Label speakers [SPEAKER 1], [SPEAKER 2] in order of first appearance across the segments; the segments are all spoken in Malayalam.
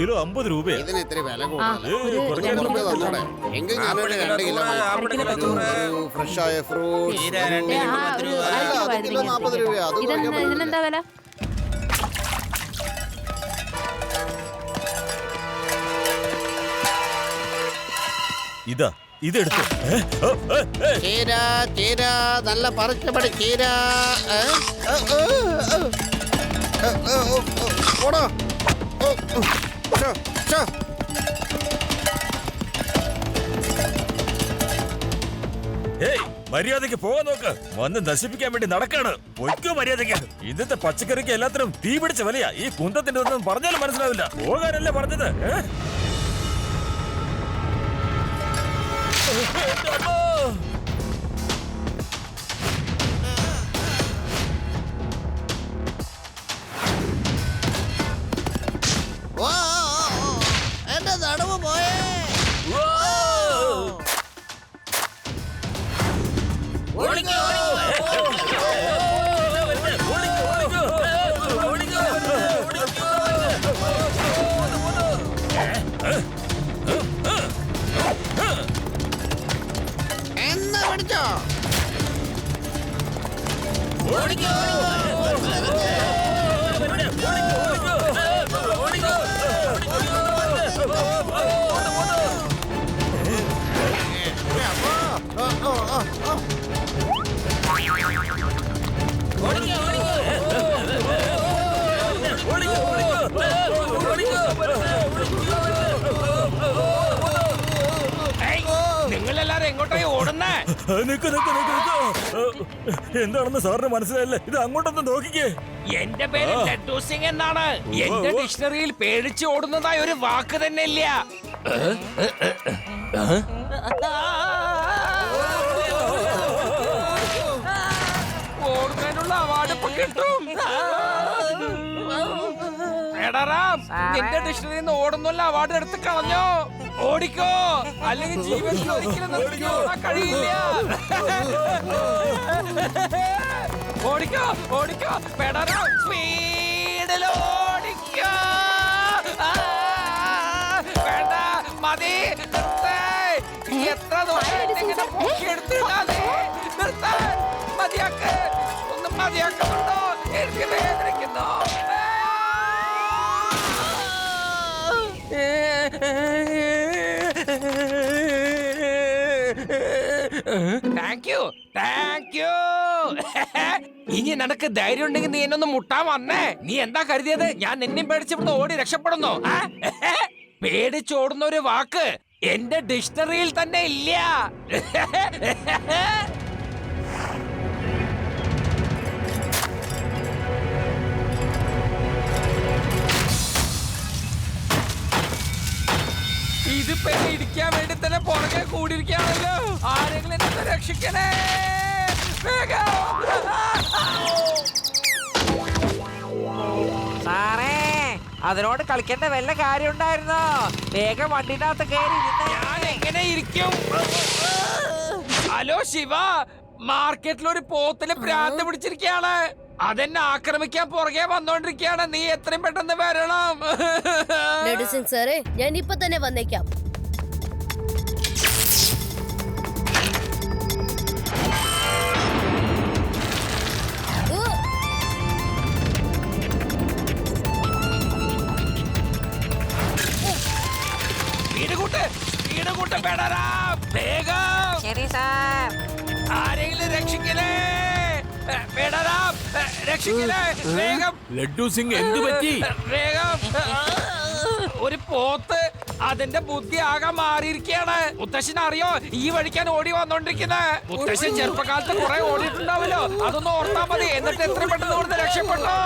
[SPEAKER 1] കിലോ 50 രൂപയാ.
[SPEAKER 2] ഇതിന് ഇത്തിരി വില ഫ്രഷ് ആയ ഫ്രൂട്ട്സ് കിലോ 40 രൂപയാ.
[SPEAKER 3] ഇതിനെന്താ വില?
[SPEAKER 1] ഇതാ ഇതെടുത്തു.
[SPEAKER 2] ചീര ചീര നല്ല പറിച്ചപടി ചീര. ഓടാ
[SPEAKER 1] മര്യാദക്ക് പോകാൻ നോക്ക്. വന്ന് നശിപ്പിക്കാൻ വേണ്ടി നടക്കാണ്. പൊയ്ക്കോ മര്യാദക്ക്. ഇന്നത്തെ പച്ചക്കറിക്ക് എല്ലാത്തിനും തീ പിടിച്ച വിലയാ. ഈ കുന്തത്തിന്റെ ഒന്നും പറഞ്ഞാലും മനസ്സിലാവില്ല. പോകാനല്ലേ പറഞ്ഞത്?
[SPEAKER 2] എന്റെ നടുവ് പോയേ. എന്നാ പഠിച്ചോ
[SPEAKER 4] നിങ്ങളെല്ലാരും എങ്ങോട്ടായി ഓടുന്നേ?
[SPEAKER 1] എന്താണെന്ന് സാറിന് മനസ്സിലായില്ലേ? ഇത് അങ്ങോട്ടൊന്ന് നോക്കിക്കേ.
[SPEAKER 4] എന്റെ പേര് ലഡ്ഡു സിംഗ് എന്നാണ്. എന്റെ ഡിക്ഷണറിയിൽ പേടിച്ച് ഓടുന്നതായി ഒരു വാക്ക് തന്നെ ഇല്ല. ഓടുന്നതിനുള്ള അവാർഡ് ഇപ്പൊ കിട്ടും. എടാറാം, നിന്റെ ഡിക്ഷണറിയിൽ നിന്ന് ഓടുന്നുള്ള അവാർഡ് എടുത്ത് കളഞ്ഞോ? ഓടിക്കോ, അല്ലെങ്കിൽ ജീവിതത്തിൽ ഒരിക്കലും നിർത്തിക്കോളാൻ കഴിയില്ല. ഓടിക്കോ ഓടിക്കോ പെടറാം, സ്പീഡിൽ ഓടിക്കോ. വേണ്ട, മതി, എത്ര ദൂരം പൊക്കിയെടുത്തിടാതെ നിർത്താൻ. മതിയാക്ക്, ഒന്നും മതിയാക്കുന്നുണ്ടോ? എനിക്ക് വേദനിക്കുന്നു. Thank you thank you. ഇനി നിനക്ക് ധൈര്യം ഉണ്ടെങ്കിൽ നീ എന്നൊന്ന് മുട്ടാൻ വന്നേ. നീ എന്താ കരുതിയത് ഞാൻ നിന്നെയും പേടിച്ചിവിടുന്ന് ഓടി രക്ഷപ്പെടുന്നു? പേടിച്ചോടുന്ന ഒരു വാക്ക് എന്റെ ഡിക്ഷണറിയിൽ തന്നെ ഇല്ല. ഇതിപ്പോ എന്നെ ഇടിക്കാൻ വേണ്ടി തന്നെ പുറകെ കൂടിയിരിക്കുകയാണല്ലോ. ആരെങ്കിലും എന്നെ രക്ഷിക്കണേ.
[SPEAKER 5] സാറേ, അതിനോട് കളിക്കേണ്ട വല്ല കാര്യം ഉണ്ടായിരുന്നോ? വേഗം വണ്ടിനകത്ത് കയറി.
[SPEAKER 4] ഞാൻ എങ്ങനെ ഇരിക്കും? ഹലോ ശിവ, മാർക്കറ്റിൽ ഒരു പോത്തില് ഭ്രാന്ത് പിടിച്ചിരിക്കുകയാണ്. അതെന്നെ ആക്രമിക്കാൻ പുറകെ വന്നോണ്ടിരിക്കുകയാണ്. നീ എത്രയും പെട്ടെന്ന് വരണം.
[SPEAKER 6] ലഡ്ഡു സിംഗ് സാറേ, ഞാൻ ഇപ്പൊ തന്നെ വന്നേക്കാം.
[SPEAKER 5] ശരി സാർ.
[SPEAKER 4] ആരെങ്കിലും രക്ഷിക്കലേ, രക്ഷിക്കലേ, വേഗം.
[SPEAKER 1] ലഡ്ഡു സിംഗ് എന്തു പറ്റി?
[SPEAKER 4] വേഗം. ഒരു പോത്ത്, അതിന്റെ ബുദ്ധി ആകെ മാറിയിരിക്കുകയാണ്. മുത്തശ്ശൻ അറിയോ ഈ വഴിക്കാൻ ഓടി വന്നോണ്ടിരിക്കുന്നത്? മുത്തശ്ശൻ ചെറുപ്പകാലത്ത് കുറെ ഓടിയിട്ടുണ്ടാവല്ലോ, അതൊന്ന് ഓർത്താ മതി. എന്നിട്ട് എത്ര പെട്ടെന്ന് ഓടുന്ന രക്ഷപ്പെട്ടോ.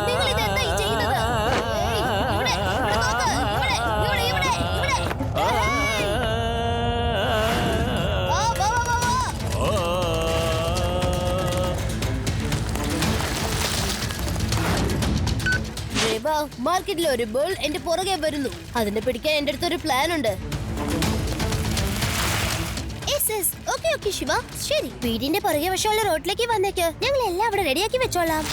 [SPEAKER 6] നിങ്ങൾ ഇതെന്താ ഈ ചെയ്യുന്നത്? ഇവിടെ നോക്ക്, ഇവിടെ മാർക്കറ്റിൽ ഒരു ബുൾ എന്റെ പുറകെ വരുന്നു. അതിനെ പിടിക്കാൻ എന്റെ അടുത്തൊരു പ്ലാൻ ഉണ്ട്. ഓക്കെ ശിവ, ശരി. വീടിന്റെ പുറകെ വശമുള്ള റോഡിലേക്ക് വന്നേക്ക്. ഞങ്ങൾ എല്ലാം അവിടെ റെഡിയാക്കി വെച്ചോളാം.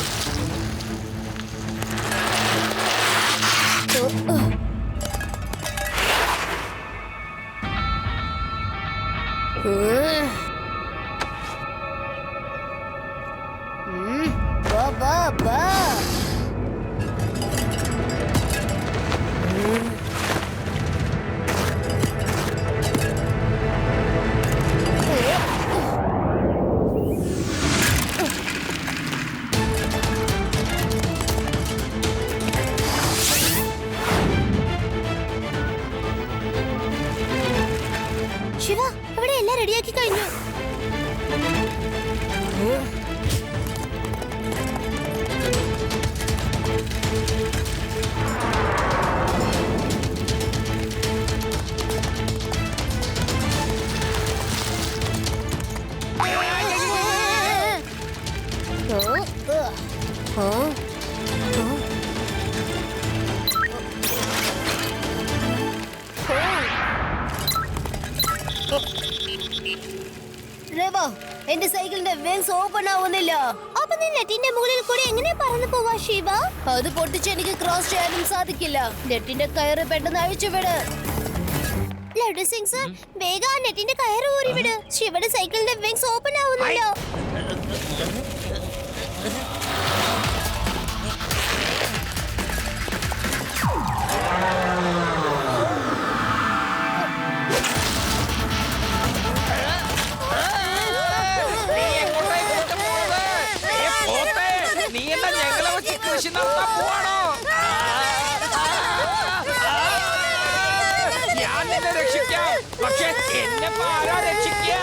[SPEAKER 6] ബാ ശിവ, അവിടെ എല്ലാം റെഡിയാക്കി കഴിഞ്ഞു. എന്റെ സൈക്കിളിന്റെ വീൽസ് ഓപ്പൺ ആവുന്നില്ല. അപ്പൊ നീ നെറ്റിന്റെ മുകളിൽ കൂടി എങ്ങനെ പറന്നു പോവാ ശിവ? അത് പൊട്ടിച്ച് എനിക്ക് ക്രോസ് ചെയ്യാനും സാധിക്കില്ല. നെറ്റിന്റെ കയറ് പെട്ടെന്ന് അഴിച്ചുവിട്. ലഡു സിംഗ് സർ, വേഗം ആ നെറ്റിന്റെ കയറ് ഊരി വിട്. ശിവയുടെ സൈക്കിളിന്റെ വീൽസ് ഓപ്പൺ ആവുന്നില്ല.
[SPEAKER 4] കൃഷി നടത്താൻ പോവാണോ? ഞാൻ നിന്നെ രക്ഷിക്കാം, പക്ഷെ എന്നെ ആരാ രക്ഷിക്കുക?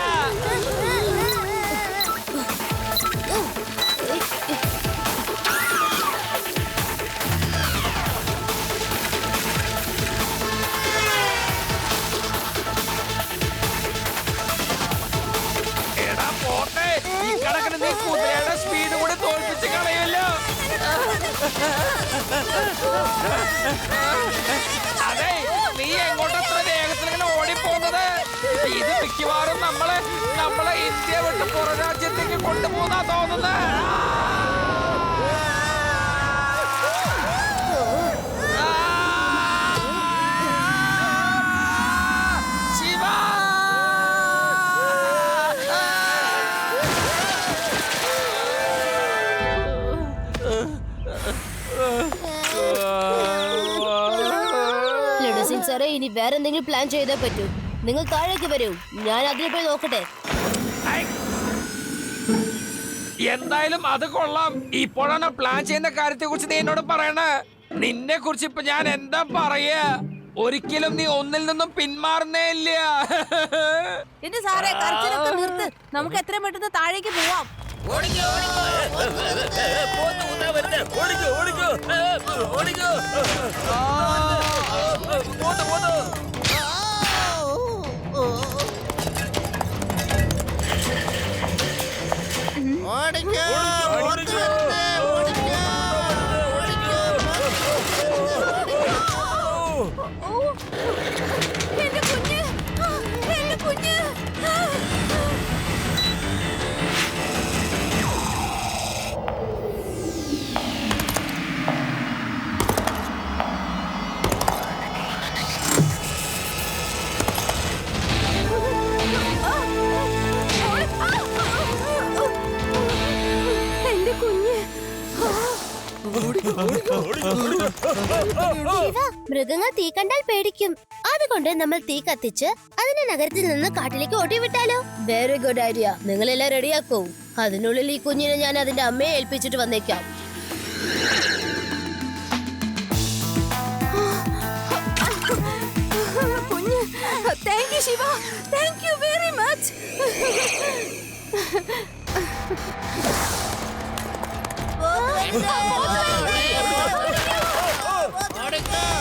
[SPEAKER 4] എടാ പോട്ടെ, ഈ കണക്കിന് നീ കുതിരയുടെ സ്പീഡ് കൂടി തോൽപ്പിച്ച് കളയല്ലോ. അതെ, നീ എങ്ങോട്ടത്ര വേഗത്തിൽ ഇങ്ങനെ ഓടിപ്പോകുന്നത്? ഇത് മിക്കവാറും നമ്മളെ ഇന്ത്യ വിട്ട് പുറ രാജ്യത്തേക്ക് കൊണ്ടുപോകുന്നാ തോന്നുന്നത്.
[SPEAKER 6] സാറേ, ഇനി വേറെ എന്തെങ്കിലും പ്ലാൻ ചെയ്തേ പറ്റൂ. നിങ്ങൾ താഴേക്ക് വരൂ, ഞാൻ അതിൽ പോയി നോക്കട്ടെ.
[SPEAKER 4] എന്തായാലും അത് കൊള്ളാം. ഇപ്പോഴാണ് പ്ലാൻ ചെയ്യുന്ന കാര്യത്തെ കുറിച്ച് നീ എന്നോട് പറയണേ. നിന്നെ കുറിച്ച് ഇപ്പൊ ഞാൻ എന്താ പറയാ? ഒരിക്കലും നീ ഒന്നിൽ നിന്നും പിന്മാറുന്നേ ഇല്ല.
[SPEAKER 3] എന്റെ സാറേ, കരച്ചിലൊക്കെ നിർത്ത്. നമുക്ക് എത്രയും പെട്ടെന്ന് താഴേക്ക് പോവാം.
[SPEAKER 6] മൃഗങ്ങൾ തീ കണ്ടാൽ പേടിക്കും. അതുകൊണ്ട് നമ്മൾ തീ കത്തിച്ച് അതിനെ നഗരത്തിൽ നിന്ന് കാട്ടിലേക്ക് ഓടിവിട്ടാലോ? Very good idea. നിങ്ങളെല്ലാം റെഡിയാക്കൂ. അതിനുള്ളിൽ ഈ കുഞ്ഞിനെ ഞാൻ അതിന്റെ അമ്മയെ ഏൽപ്പിച്ചിട്ട് വന്നേക്കാം.
[SPEAKER 3] Thank you Shiva, thank you very much.
[SPEAKER 6] Oh,